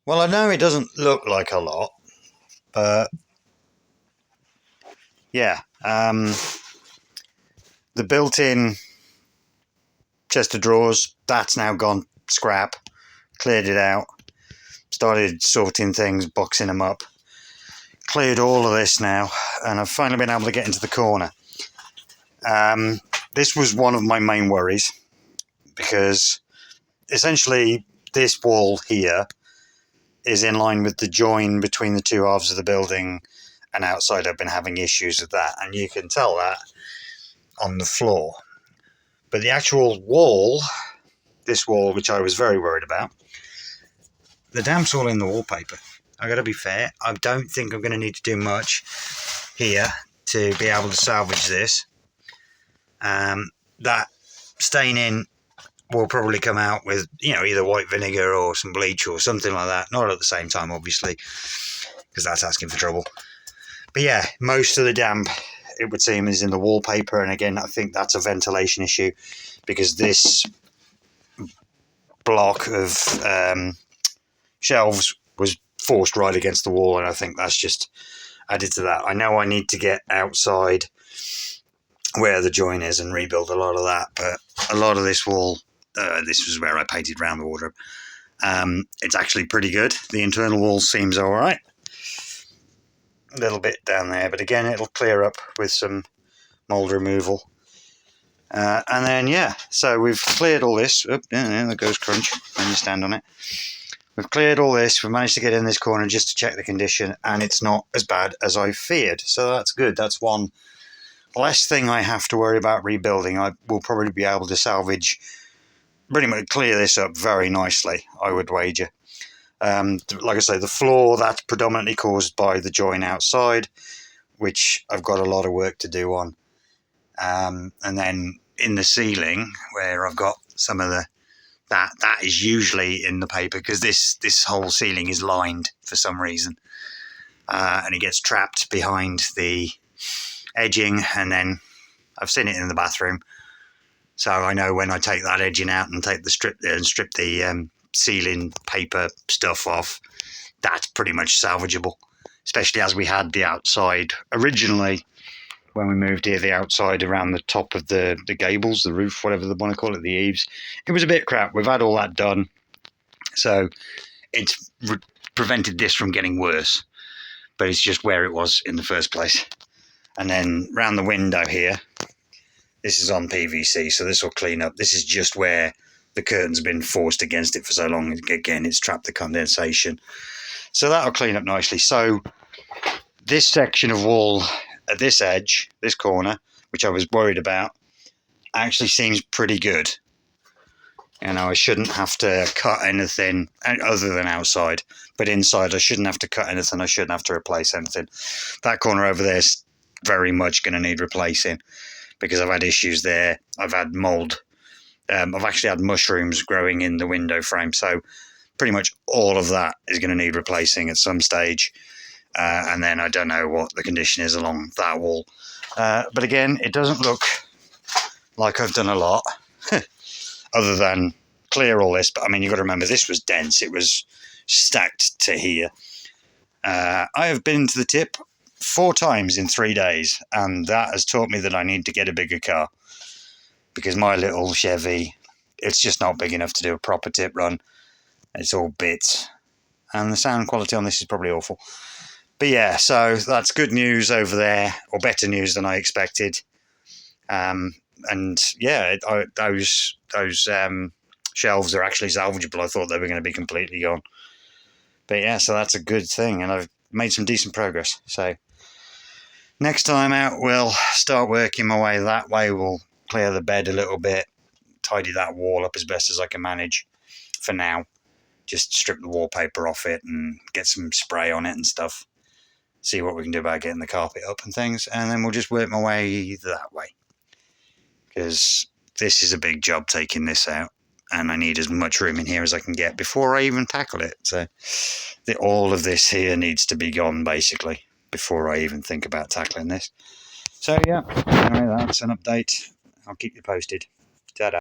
Well, I know it doesn't look like a lot, but yeah, the built-in chest of drawers, that's now gone scrap. Cleared it out, started sorting things, boxing them up. Cleared all of this now, and I've finally been able to get into the corner. This was one of my main worries, because essentially this wall here is in line with the join between the two halves of the building, and outside I've been having issues with that, and you can tell that on the floor. But the actual wall, this wall, which I was very worried about, the damp's all in the wallpaper. I gotta be fair, I don't think I'm going to need to do much here to be able to salvage this. That staining will probably come out with, either white vinegar or some bleach or something like that. Not at the same time, obviously, because that's asking for trouble. But yeah, most of the damp, it would seem, is in the wallpaper. And again, I think that's a ventilation issue, because this block of shelves was forced right against the wall, and I think that's just added to that. I know I need to get outside where the join is and rebuild a lot of that, but a lot of this wall, this was where I painted around the wardrobe, it's actually pretty good. The internal wall seems all right. A little bit down there, but again, it'll clear up with some mold removal. And then, yeah, so we've cleared all this. Oh, yeah, there goes crunch when you stand on it. We've cleared all this. We've managed to get in this corner just to check the condition, and it's not as bad as I feared. So that's good. That's one less thing I have to worry about rebuilding. I will probably be able to salvage, pretty much clear this up very nicely, I would wager. Like I say, the floor, that's predominantly caused by the join outside, which I've got a lot of work to do on. And then in the ceiling, where I've got some of the that is usually in the paper, because this whole ceiling is lined for some reason, and it gets trapped behind the edging. And then I've seen it in the bathroom, so I know when I take that edging out and take the strip the ceiling paper stuff off, that's pretty much salvageable, especially as we had the outside originally. When we moved here, the outside around the top of the gables, the roof, whatever they want to call it, the eaves, it was a bit crap. We've had all that done, so it's prevented this from getting worse, but it's just where it was in the first place. And then round the window here, this is on PVC, so this will clean up. This is just where the curtain's been forced against it for so long. Again, it's trapped the condensation, so that'll clean up nicely. So this section of wall at this edge, this corner, which I was worried about, actually seems pretty good. I shouldn't have to cut anything other than outside, but inside I shouldn't have to cut anything. I shouldn't have to replace anything. That corner over there is very much going to need replacing, because I've had issues there. I've had mold. I've actually had mushrooms growing in the window frame, so pretty much all of that is going to need replacing at some stage. And then I don't know what the condition is along that wall. But again, it doesn't look like I've done a lot other than clear all this. But I mean, you've got to remember, this was dense. It was stacked to here. I have been to the tip 4 times in 3 days, and that has taught me that I need to get a bigger car, because my little Chevy, it's just not big enough to do a proper tip run. It's all bits, and the sound quality on this is probably awful. But yeah, so that's good news over there, or better news than I expected. And yeah, those shelves are actually salvageable. I thought they were going to be completely gone. But yeah, so that's a good thing, and I've made some decent progress. So next time out, we'll start working my way that way. We'll clear the bed a little bit, tidy that wall up as best as I can manage for now. Just strip the wallpaper off it and get some spray on it and stuff. See what we can do about getting the carpet up and things, and then we'll just work my way that way, because this is a big job taking this out, and I need as much room in here as I can get before I even tackle it. So all of this here needs to be gone, basically, before I even think about tackling this. So yeah, anyway, that's an update. I'll keep you posted. Ta-da.